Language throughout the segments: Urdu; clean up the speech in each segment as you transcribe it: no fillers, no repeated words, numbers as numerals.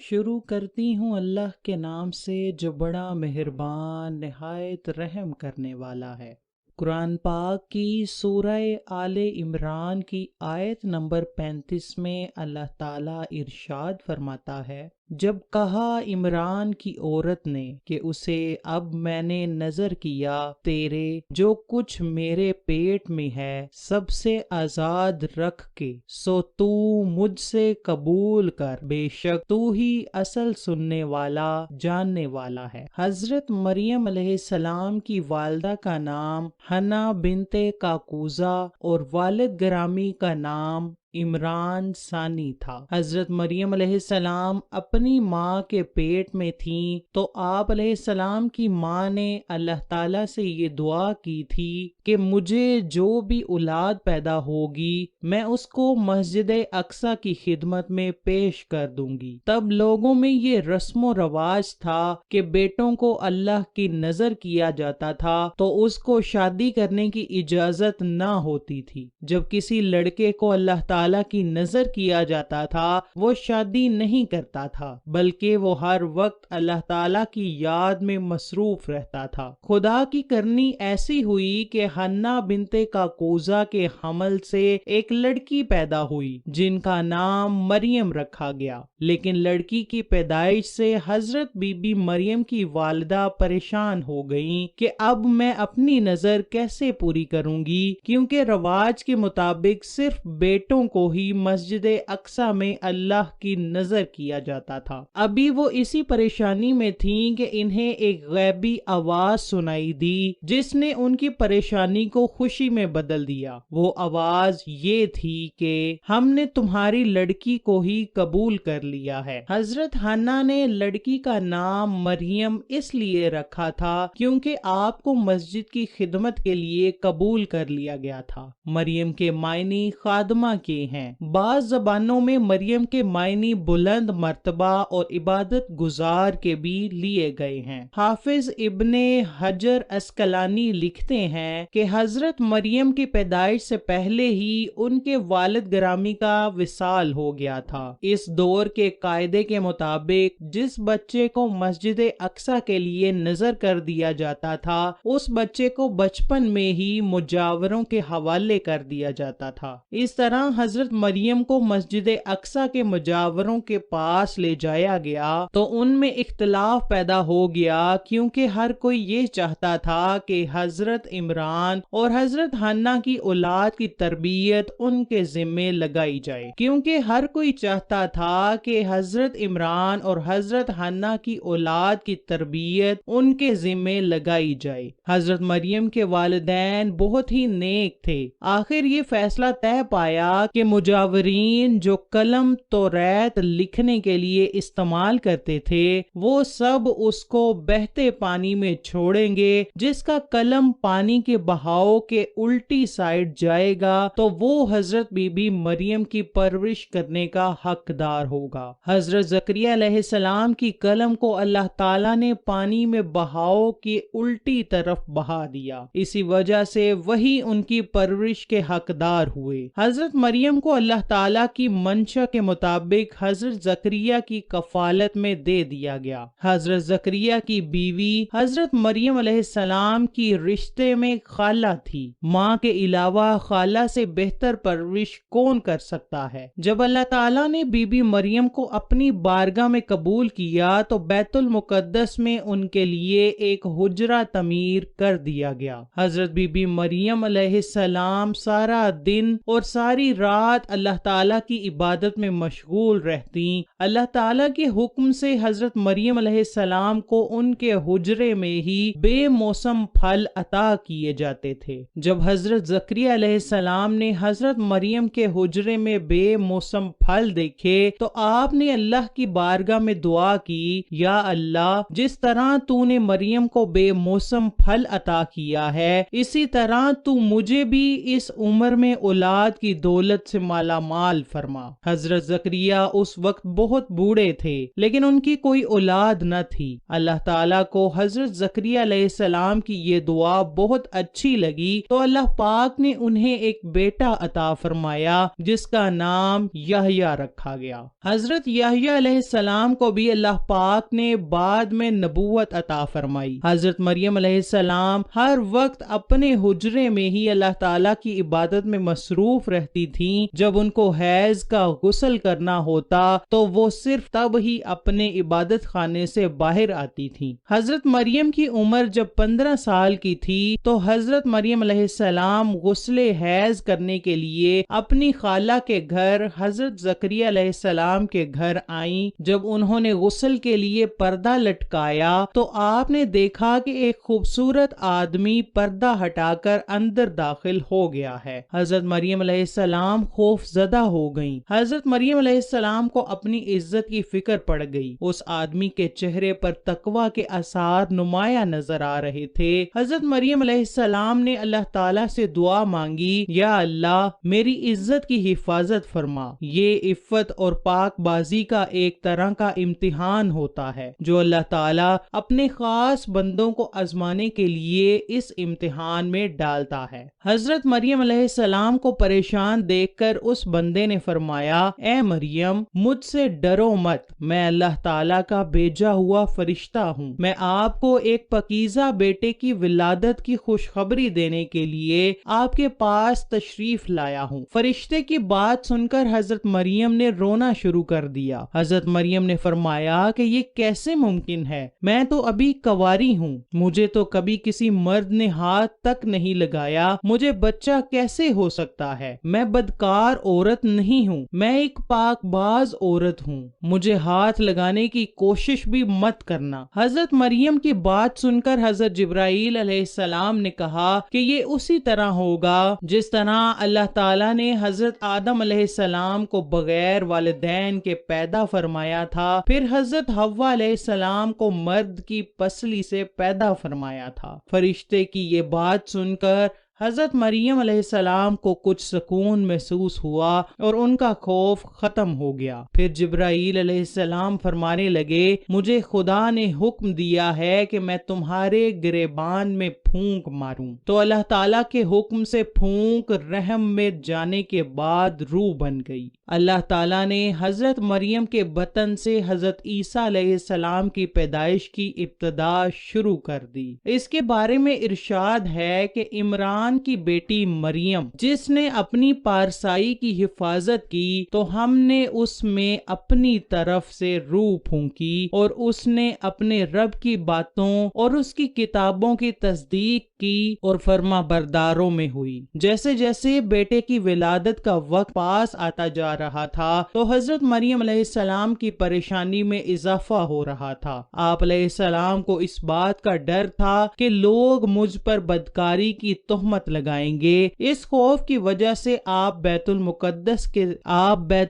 شروع کرتی ہوں اللہ کے نام سے جو بڑا مہربان نہایت رحم کرنے والا ہے۔ قرآن پاک کی سورہ آل عمران کی آیت نمبر 35 میں اللہ تعالیٰ ارشاد فرماتا ہے، جب کہا عمران کی عورت نے کہ اسے اب میں نے نظر کیا تیرے جو کچھ میرے پیٹ میں ہے سب سے آزاد رکھ کے، سو تو مجھ سے قبول کر، بے شک تو ہی اصل سننے والا جاننے والا ہے۔ حضرت مریم علیہ السلام کی والدہ کا نام حنا بنت کاکوزہ اور والد گرامی کا نام عمران ثانی تھا۔ حضرت مریم علیہ السلام اپنی ماں کے پیٹ میں تھیں تو آپ علیہ السلام کی ماں نے اللہ تعالیٰ سے یہ دعا کی تھی کہ مجھے جو بھی اولاد پیدا ہوگی میں اس کو مسجد اقصی کی خدمت میں پیش کر دوں گی۔ تب لوگوں میں یہ رسم و رواج تھا کہ بیٹوں کو اللہ کی نظر کیا جاتا تھا تو اس کو شادی کرنے کی اجازت نہ ہوتی تھی۔ جب کسی لڑکے کو اللہ تعالیٰ کی نظر کیا جاتا تھا وہ شادی نہیں کرتا تھا بلکہ وہ ہر وقت اللہ تعالیٰ کی یاد میں مصروف رہتا تھا۔ خدا کی کرنی ایسی ہوئی کہ حنا بنت کاکوزہ کے حمل سے ایک لڑکی پیدا ہوئی جن کا نام مریم رکھا گیا، لیکن لڑکی کی پیدائش سے حضرت بی بی مریم کی والدہ پریشان ہو گئیں کہ اب میں اپنی نظر کیسے پوری کروں گی، کیونکہ رواج کے مطابق صرف بیٹوں کو ہی مسجد اقصی میں اللہ کی نظر کیا جاتا تھا۔ ابھی وہ اسی پریشانی میں تھیں کہ انہیں ایک غیبی آواز سنائی دی جس نے ان کی پریشانی کو خوشی میں بدل دیا۔ وہ آواز یہ تھی کہ ہم نے تمہاری لڑکی کو ہی قبول کر لیا ہے۔ حضرت حنا نے لڑکی کا نام مریم اس لیے رکھا تھا کیونکہ آپ کو مسجد کی خدمت کے لیے قبول کر لیا گیا تھا۔ مریم کے معنی خادمہ کے ہیں۔ بعض زبانوں میں مریم کے معنی بلند مرتبہ اور عبادت گزار کے بھی لیے گئے ہیں۔ حافظ ابن حجر عسقلانی لکھتے ہیں کہ حضرت مریم کی پیدائش سے پہلے ہی ان کے والد گرامی کا وصال ہو گیا تھا۔ اس دور کے قاعدے کے مطابق جس بچے کو مسجد اقصی کے لیے نظر کر دیا جاتا تھا اس بچے کو بچپن میں ہی مجاوروں کے حوالے کر دیا جاتا تھا۔ اس طرح حضرت مریم کو مسجد اقصی کے مجاوروں کے پاس لے جایا گیا تو ان میں اختلاف پیدا ہو گیا کیونکہ ہر کوئی یہ چاہتا تھا کہ حضرت عمران اور حضرت حنا کی اولاد کی تربیت ان کے ذمے لگائی جائے، کیونکہ ہر کوئی چاہتا تھا کہ حضرت عمران اور حضرت حنا کی اولاد کی تربیت ان کے ذمے لگائی جائے۔ حضرت مریم کے والدین بہت ہی نیک تھے۔ آخر یہ فیصلہ طے پایا کہ مجاورین جو قلم توریت لکھنے کے لیے استعمال کرتے تھے وہ سب اس کو بہتے پانی میں چھوڑیں گے، جس کا قلم پانی کے بہاؤ کے الٹی سائڈ جائے گا تو وہ حضرت بی بی مریم کی پرورش کرنے کا حقدار ہوگا۔ حضرت زکریا علیہ السلام کی قلم کو اللہ تعالیٰ نے پانی میں بہاؤ کی الٹی طرف بہا دیا، اسی وجہ سے وہی ان کی پرورش کے حقدار ہوئے۔ حضرت مریم کو اللہ تعالیٰ کی منشا کے مطابق حضرت زکریا کی کفالت میں دے دیا گیا۔ حضرت زکریا کی بیوی حضرت مریم علیہ السلام کی رشتے میں خالہ تھی۔ ماں کے علاوہ خالہ سے بہتر پرورش کون کر سکتا ہے؟ جب اللہ تعالیٰ نے بی بی مریم کو اپنی بارگاہ میں قبول کیا تو بیت المقدس میں ان کے لیے ایک حجرہ تعمیر کر دیا گیا۔ حضرت بی بی مریم علیہ السلام سارا دن اور ساری رات اللہ تعالیٰ کی عبادت میں مشغول رہتی۔ اللہ تعالیٰ کے حکم سے حضرت مریم علیہ السلام کو ان کے حجرے میں ہی بے موسم پھل عطا کیے جاتے تھے۔ جب حضرت زکریا علیہ السلام نے حضرت مریم کے حجرے میں بے موسم پھل دیکھے تو آپ نے اللہ کی بارگاہ میں دعا کی، یا اللہ جس طرح تو نے مریم کو بے موسم پھل عطا کیا ہے اسی طرح تو مجھے بھی اس عمر میں اولاد کی دولت دولت سے مالا مال فرما۔ حضرت زکریا اس وقت بہت بوڑھے تھے لیکن ان کی کوئی اولاد نہ تھی۔ اللہ تعالیٰ کو حضرت زکریا علیہ السلام کی یہ دعا بہت اچھی لگی تو اللہ پاک نے انہیں ایک بیٹا عطا فرمایا جس کا نام یحییٰ رکھا گیا۔ حضرت یحییٰ علیہ السلام کو بھی اللہ پاک نے بعد میں نبوت عطا فرمائی۔ حضرت مریم علیہ السلام ہر وقت اپنے حجرے میں ہی اللہ تعالیٰ کی عبادت میں مصروف رہتی تھیں۔ جب ان کو حیض کا غسل کرنا ہوتا تو وہ صرف تب ہی اپنے عبادت خانے سے باہر آتی تھیں۔ حضرت مریم کی عمر جب 15 سال کی تھی تو حضرت مریم علیہ السلام غسل حیض کرنے کے لیے اپنی خالہ کے گھر حضرت زکریا علیہ السلام کے گھر آئیں۔ جب انہوں نے غسل کے لیے پردہ لٹکایا تو آپ نے دیکھا کہ ایک خوبصورت آدمی پردہ ہٹا کر اندر داخل ہو گیا ہے۔ حضرت مریم علیہ السلام خوف زدہ ہو گئیں۔ حضرت مریم علیہ السلام کو اپنی عزت کی فکر پڑ گئی۔ اس آدمی کے چہرے پر تقویٰ کے آثار نمایاں نظر آ رہے تھے۔ حضرت مریم علیہ السلام نے اللہ تعالیٰ سے دعا مانگی، یا اللہ میری عزت کی حفاظت فرما۔ یہ عفت اور پاک بازی کا ایک طرح کا امتحان ہوتا ہے جو اللہ تعالیٰ اپنے خاص بندوں کو آزمانے کے لیے اس امتحان میں ڈالتا ہے۔ حضرت مریم علیہ السلام کو پریشان دیکھ کر اس بندے نے فرمایا، اے مریم مجھ سے ڈرو مت، میں اللہ تعالیٰ کا بھیجا ہوا فرشتہ ہوں۔ میں آپ کو ایک پاکیزہ بیٹے کی ولادت کی خوشخبری دینے کے لیے آپ کے پاس تشریف لایا ہوں۔ فرشتے کی بات سن کر حضرت مریم نے رونا شروع کر دیا۔ حضرت مریم نے فرمایا کہ یہ کیسے ممکن ہے؟ میں تو ابھی کنواری ہوں، مجھے تو کبھی کسی مرد نے ہاتھ تک نہیں لگایا، مجھے بچہ کیسے ہو سکتا ہے؟ میں بدکار عورت نہیں ہوں، میں ایک پاک باز عورت ہوں، مجھے ہاتھ لگانے کی کوشش بھی مت کرنا۔ حضرت مریم کی بات سن کر حضرت جبرائیل علیہ السلام نے کہا کہ یہ اسی طرح ہوگا جس طرح اللہ تعالیٰ نے حضرت آدم علیہ السلام کو بغیر والدین کے پیدا فرمایا تھا، پھر حضرت حوا علیہ السلام کو مرد کی پسلی سے پیدا فرمایا تھا۔ فرشتے کی یہ بات سن کر حضرت مریم علیہ السلام کو کچھ سکون محسوس ہوا اور ان کا خوف ختم ہو گیا۔ پھر جبرائیل علیہ السلام فرمانے لگے، مجھے خدا نے حکم دیا ہے کہ میں تمہارے گریبان میں پھونک ماروں۔ تو اللہ تعالیٰ کے حکم سے پھونک رحم میں جانے کے بعد روح بن گئی۔ اللہ تعالیٰ نے حضرت مریم کے بطن سے حضرت عیسیٰ علیہ السلام کی پیدائش کی ابتدا شروع کر دی۔ اس کے بارے میں ارشاد ہے کہ عمران کی بیٹی مریم جس نے اپنی پارسائی کی حفاظت کی تو ہم نے اس میں اپنی طرف سے روح پھونکی اور اس نے اپنے رب کی باتوں اور اس کی کتابوں کی تصدیق کی اور فرما برداروں میں ہوئی۔ جیسے جیسے بیٹے کی ولادت کا وقت پاس آتا جا رہا تھا تو حضرت مریم علیہ السلام کی پریشانی میں اضافہ ہو رہا تھا۔ آپ علیہ السلام کو اس بات کا ڈر تھا کہ لوگ مجھ پر بدکاری کی تہمت لگائیں گے۔ اس خوف کی وجہ سے آپ بیت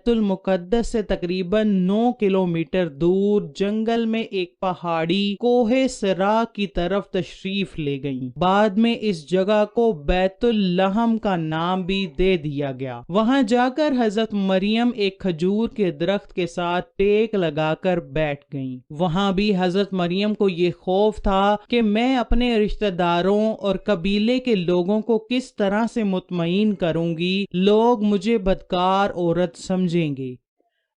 المقدس سے تقریباً 9 کلومیٹر دور جنگل میں ایک پہاڑی کوہ سرا کی طرف تشریف لے گئیں۔ بعد میں اس جگہ کو بیت اللحم کا نام بھی دے دیا گیا۔ وہاں جا کر حضرت مریم ایک کھجور کے درخت کے ساتھ ٹیک لگا کر بیٹھ گئیں۔ وہاں بھی حضرت مریم کو یہ خوف تھا کہ میں اپنے رشتہ داروں اور قبیلے کے لوگوں کو کس طرح سے مطمئن کروں گی، لوگ مجھے بدکار عورت سمجھیں گے۔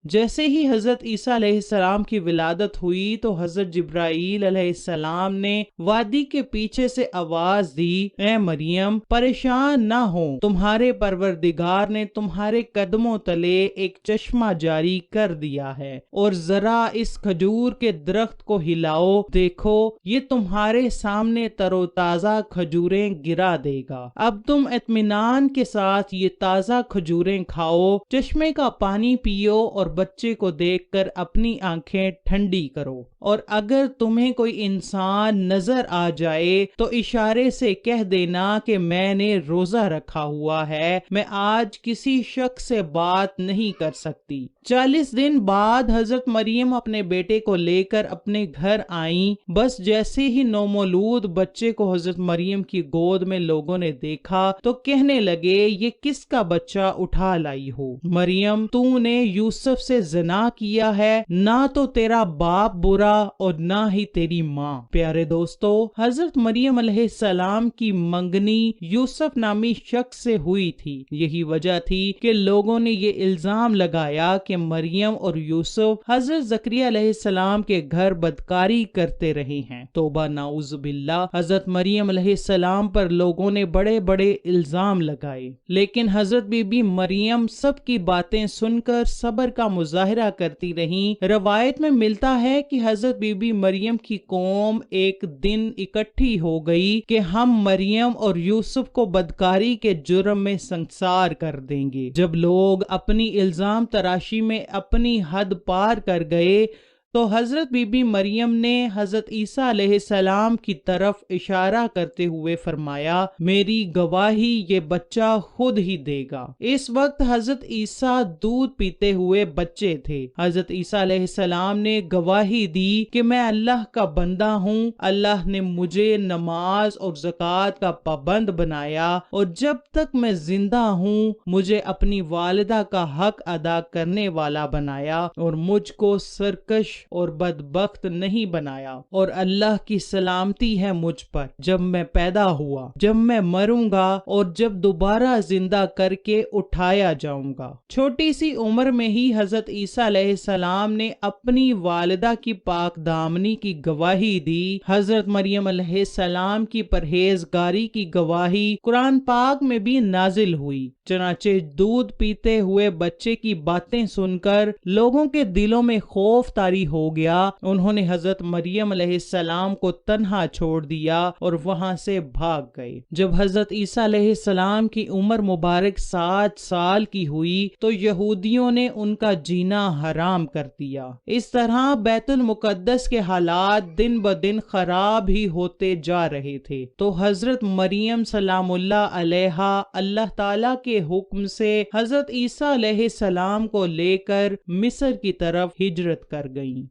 جیسے ہی حضرت عیسیٰ علیہ السلام کی ولادت ہوئی تو حضرت جبرائیل علیہ السلام نے وادی کے پیچھے سے آواز دی، اے مریم پریشان نہ ہو، تمہارے پروردگار نے تمہارے قدموں تلے ایک چشمہ جاری کر دیا ہے، اور ذرا اس کھجور کے درخت کو ہلاؤ، دیکھو یہ تمہارے سامنے تر و تازہ کھجوریں گرا دے گا۔ اب تم اطمینان کے ساتھ یہ تازہ کھجوریں کھاؤ، چشمے کا پانی پیو اور بچے کو دیکھ کر اپنی آنکھیں ٹھنڈی کرو، اور اگر تمہیں کوئی انسان نظر آ جائے تو اشارے سے کہہ دینا کہ میں نے روزہ رکھا ہوا ہے، میں آج کسی شخص سے بات نہیں کر سکتی۔ 40 دن بعد حضرت مریم اپنے بیٹے کو لے کر اپنے گھر آئیں۔ بس جیسے ہی نومولود بچے کو حضرت مریم کی گود میں لوگوں نے دیکھا تو کہنے لگے یہ کس کا بچہ اٹھا لائی ہو؟ مریم تو نے یوسف سے زنا کیا ہے، نہ تو تیرا باپ برا اور نہ ہی تیری ماں۔ پیارے دوستو، حضرت مریم علیہ السلام کی منگنی یوسف نامی شخص سے ہوئی تھی۔ یہی وجہ تھی کہ لوگوں نے یہ الزام لگایا کہ مریم اور یوسف حضرت زکریا علیہ السلام کے گھر بدکاری کرتے رہے ہیں۔ توبہ نعوذ باللہ، حضرت مریم علیہ السلام پر لوگوں نے بڑے بڑے الزام لگائے، لیکن حضرت بی بی مریم سب کی باتیں سن کر صبر کا مظاہرہ کرتی رہیں۔ روایت میں ملتا ہے کہ حضرت بی بی مریم کی قوم ایک دن اکٹھی ہو گئی کہ ہم مریم اور یوسف کو بدکاری کے جرم میں سنسار کر دیں گے۔ جب لوگ اپنی الزام تراشی میں اپنی حد پار کر گئے تو حضرت بی بی مریم نے حضرت عیسیٰ علیہ السلام کی طرف اشارہ کرتے ہوئے فرمایا، میری گواہی یہ بچہ خود ہی دے گا۔ اس وقت حضرت عیسیٰ دودھ پیتے ہوئے بچے تھے۔ حضرت عیسیٰ علیہ السلام نے گواہی دی کہ میں اللہ کا بندہ ہوں، اللہ نے مجھے نماز اور زکوٰۃ کا پابند بنایا اور جب تک میں زندہ ہوں مجھے اپنی والدہ کا حق ادا کرنے والا بنایا اور مجھ کو سرکش اور بدبخت نہیں بنایا، اور اللہ کی سلامتی ہے مجھ پر جب میں پیدا ہوا، جب میں مروں گا اور جب دوبارہ زندہ کر کے اٹھایا جاؤں گا۔ چھوٹی سی عمر میں ہی حضرت عیسیٰ علیہ السلام نے اپنی والدہ کی پاک دامنی کی گواہی دی۔ حضرت مریم علیہ السلام کی پرہیزگاری کی گواہی قرآن پاک میں بھی نازل ہوئی۔ چنانچہ دودھ پیتے ہوئے بچے کی باتیں سن کر لوگوں کے دلوں میں خوف طاری ہو گیا۔ انہوں نے حضرت مریم علیہ السلام کو تنہا چھوڑ دیا اور وہاں سے بھاگ گئے۔ جب حضرت عیسیٰ علیہ السلام کی عمر مبارک 7 سال کی ہوئی تو یہودیوں نے ان کا جینا حرام کر دیا۔ اس طرح بیت المقدس کے حالات دن بدن خراب ہی ہوتے جا رہے تھے تو حضرت مریم سلام اللہ علیہا اللہ تعالیٰ کے حکم سے حضرت عیسیٰ علیہ السلام کو لے کر مصر کی طرف ہجرت کر گئیں۔